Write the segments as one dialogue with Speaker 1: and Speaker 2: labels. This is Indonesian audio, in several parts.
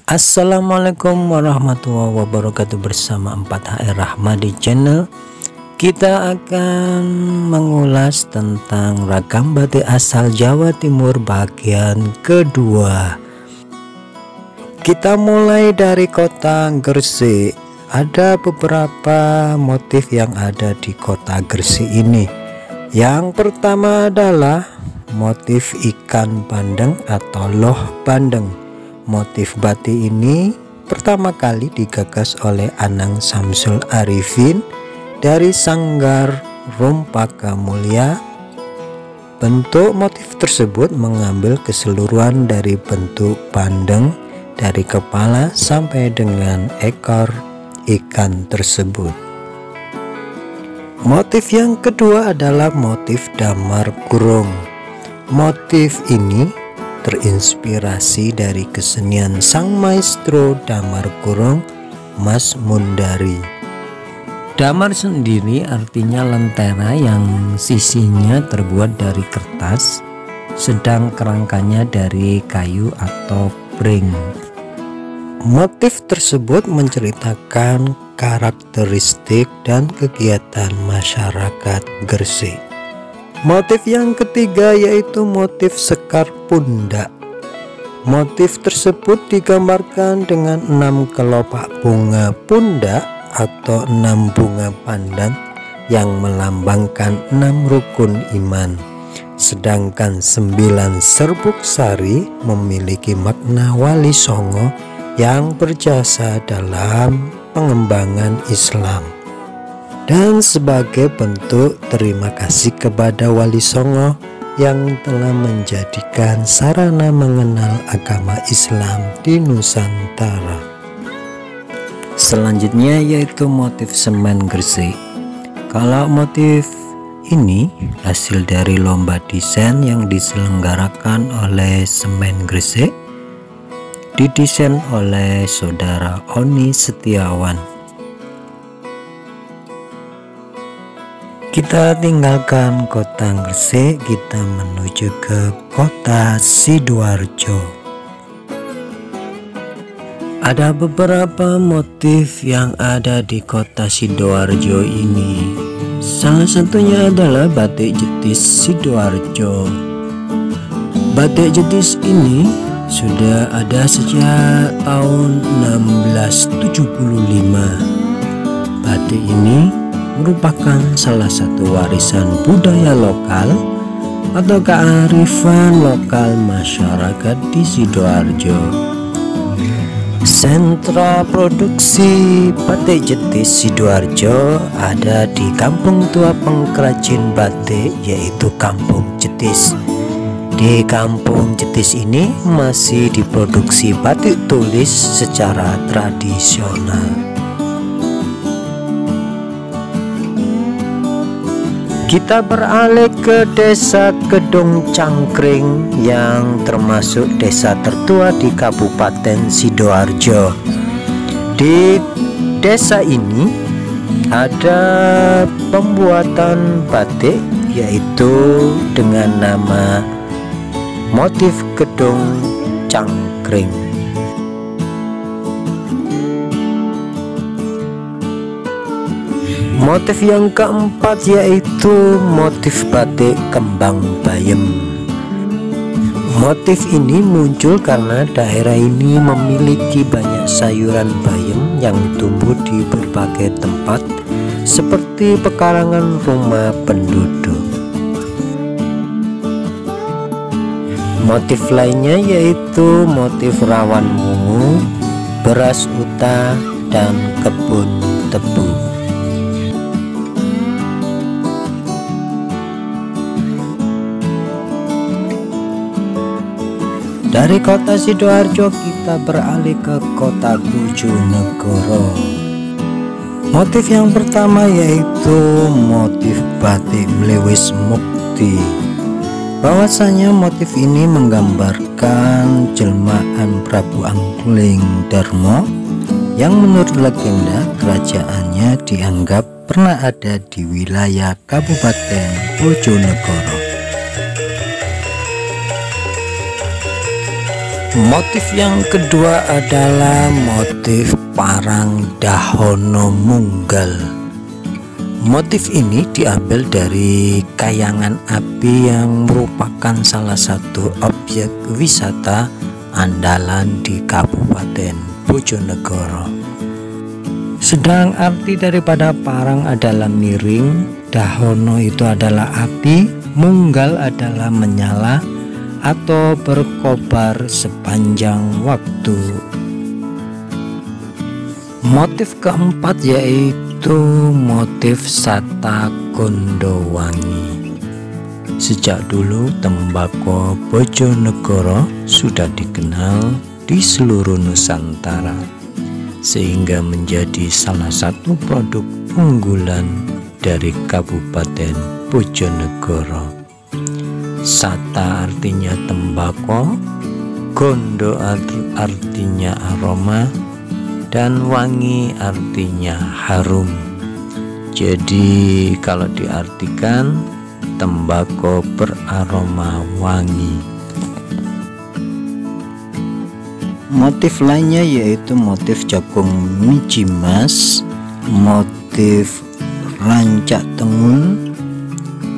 Speaker 1: Assalamualaikum warahmatullahi wabarakatuh. Bersama 4HR Rahmadi Channel, kita akan mengulas tentang ragam batik asal Jawa Timur bagian kedua. Kita mulai dari kota Gresik. Ada beberapa motif yang ada di kota Gresik ini. Yang pertama adalah motif ikan bandeng atau loh bandeng. Motif batik ini pertama kali digagas oleh Anang Samsul Arifin dari Sanggar Rompaka Mulia. Bentuk motif tersebut mengambil keseluruhan dari bentuk bandeng dari kepala sampai dengan ekor ikan tersebut. Motif yang kedua adalah motif damar kurung. Motif ini terinspirasi dari kesenian sang maestro damar kurung, Mas Mundari. Damar sendiri artinya lentera yang sisinya terbuat dari kertas, sedang kerangkanya dari kayu atau pring. Motif tersebut menceritakan karakteristik dan kegiatan masyarakat Gresik. Motif yang ketiga yaitu motif sekar pundak. Motif tersebut digambarkan dengan 6 kelopak bunga pundak atau 6 bunga pandan yang melambangkan 6 rukun iman. Sedangkan 9 serbuk sari memiliki makna wali songo yang berjasa dalam pengembangan Islam. Dan sebagai bentuk terima kasih kepada Wali Songo yang telah menjadikan sarana mengenal agama Islam di Nusantara. Selanjutnya yaitu motif semen Gresik. Kalau motif ini hasil dari lomba desain yang diselenggarakan oleh Semen Gresik, didesain oleh saudara Oni Setiawan. Kita tinggalkan kota Gresik, kita menuju ke kota Sidoarjo. Ada beberapa motif yang ada di kota Sidoarjo ini. Salah satunya adalah batik jetis Sidoarjo. Batik jetis ini sudah ada sejak tahun 1675. Batik ini merupakan salah satu warisan budaya lokal atau kearifan lokal masyarakat di Sidoarjo. Sentra produksi batik jetis Sidoarjo ada di Kampung Tua Penggrajin Batik, yaitu Kampung Jetis. Di Kampung Jetis ini masih diproduksi batik tulis secara tradisional. Kita beralih ke desa Kedung Cangkring yang termasuk desa tertua di Kabupaten Sidoarjo. Di desa ini ada pembuatan batik yaitu dengan nama motif Kedung Cangkring. Motif yang keempat yaitu motif batik kembang bayem. Motif ini muncul karena daerah ini memiliki banyak sayuran bayem yang tumbuh di berbagai tempat seperti pekarangan rumah penduduk. Motif lainnya yaitu motif rawan wungu, beras uta, dan kebun tebu. Dari kota Sidoarjo kita beralih ke kota Bojonegoro. Motif yang pertama yaitu motif batik Mlewis Mukti. Bahwasanya motif ini menggambarkan jelmaan Prabu Angling Darmo yang menurut legenda kerajaannya dianggap pernah ada di wilayah Kabupaten Bojonegoro. Motif yang kedua adalah motif parang Dahono Munggal. Motif ini diambil dari kayangan api yang merupakan salah satu objek wisata andalan di Kabupaten Bojonegoro. Sedang arti daripada parang adalah miring, Dahono itu adalah api, Munggal adalah menyala atau berkobar sepanjang waktu. Motif keempat yaitu motif Sata Gondowangi. Sejak dulu tembakau Bojonegoro sudah dikenal di seluruh Nusantara, sehingga menjadi salah satu produk unggulan dari Kabupaten Bojonegoro. Sata artinya tembakau, gondo artinya aroma, dan wangi artinya harum. Jadi kalau diartikan, tembakau beraroma wangi. Motif lainnya yaitu motif jagung mijimas, motif rancak tengun,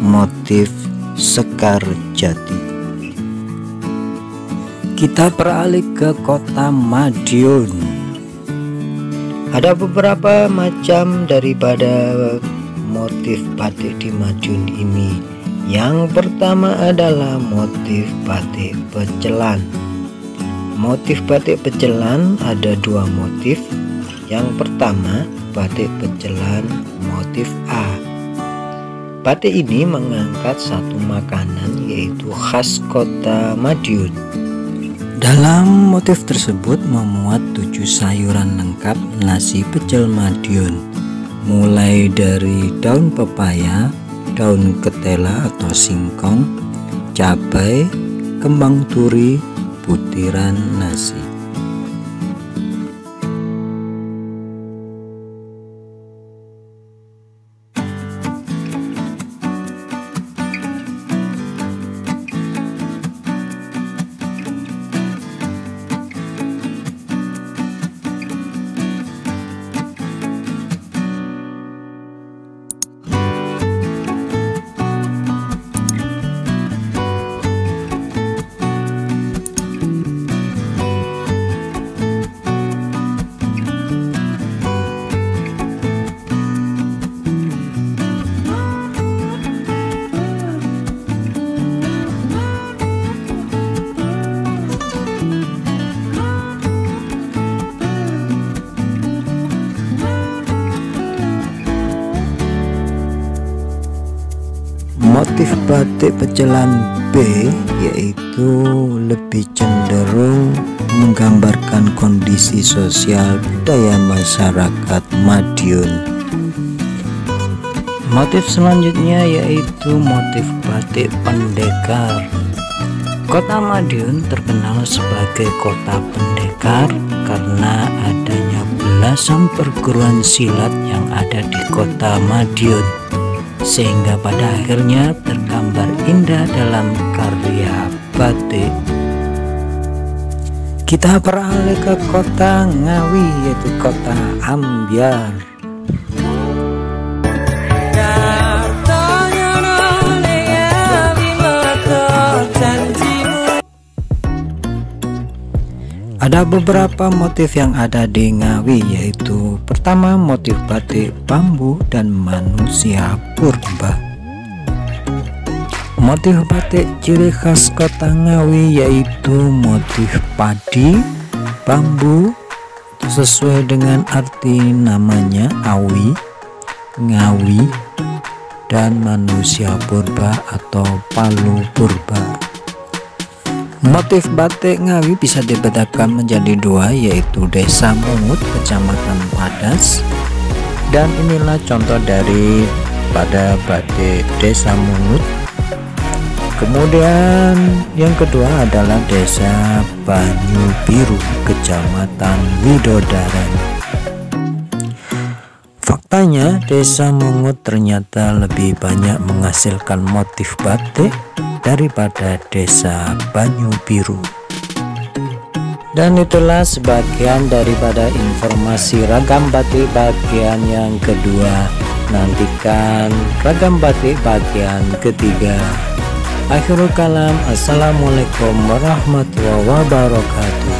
Speaker 1: motif Sekar Jati. Kita beralih ke kota Madiun. Ada beberapa macam daripada motif batik di Madiun ini. Yang pertama adalah motif batik pecelan. Motif batik pecelan ada dua motif. Yang pertama batik pecelan motif A. Batik ini mengangkat satu makanan yaitu khas kota Madiun. Dalam motif tersebut memuat 7 sayuran lengkap nasi pecel Madiun, mulai dari daun pepaya, daun ketela atau singkong, cabai, kembang turi, butiran nasi. Motif batik pecelan B yaitu lebih cenderung menggambarkan kondisi sosial budaya masyarakat Madiun. Motif selanjutnya yaitu motif batik pendekar. Kota Madiun terkenal sebagai kota pendekar karena adanya belasan perguruan silat yang ada di kota Madiun, sehingga pada akhirnya tergambar indah dalam karya batik. Kita beralih ke kota Ngawi yaitu kota Ambyar. Ada beberapa motif yang ada di Ngawi, yaitu pertama motif batik bambu dan manusia purba. Motif batik ciri khas kota Ngawi yaitu motif padi, bambu, sesuai dengan arti namanya Awi, Ngawi, dan manusia purba atau Palu purba. Motif batik Ngawi bisa dibedakan menjadi dua, yaitu Desa Mungut, Kecamatan Padas, dan inilah contoh dari pada batik Desa Mungut. Kemudian yang kedua adalah Desa Banyu Biru, Kecamatan Widodaren. Faktanya Desa Mungut ternyata lebih banyak menghasilkan motif batik daripada Desa Banyu Biru. Dan itulah sebagian daripada informasi ragam batik bagian yang kedua. Nantikan ragam batik bagian ketiga. Akhirul kalam, assalamualaikum warahmatullahi wabarakatuh.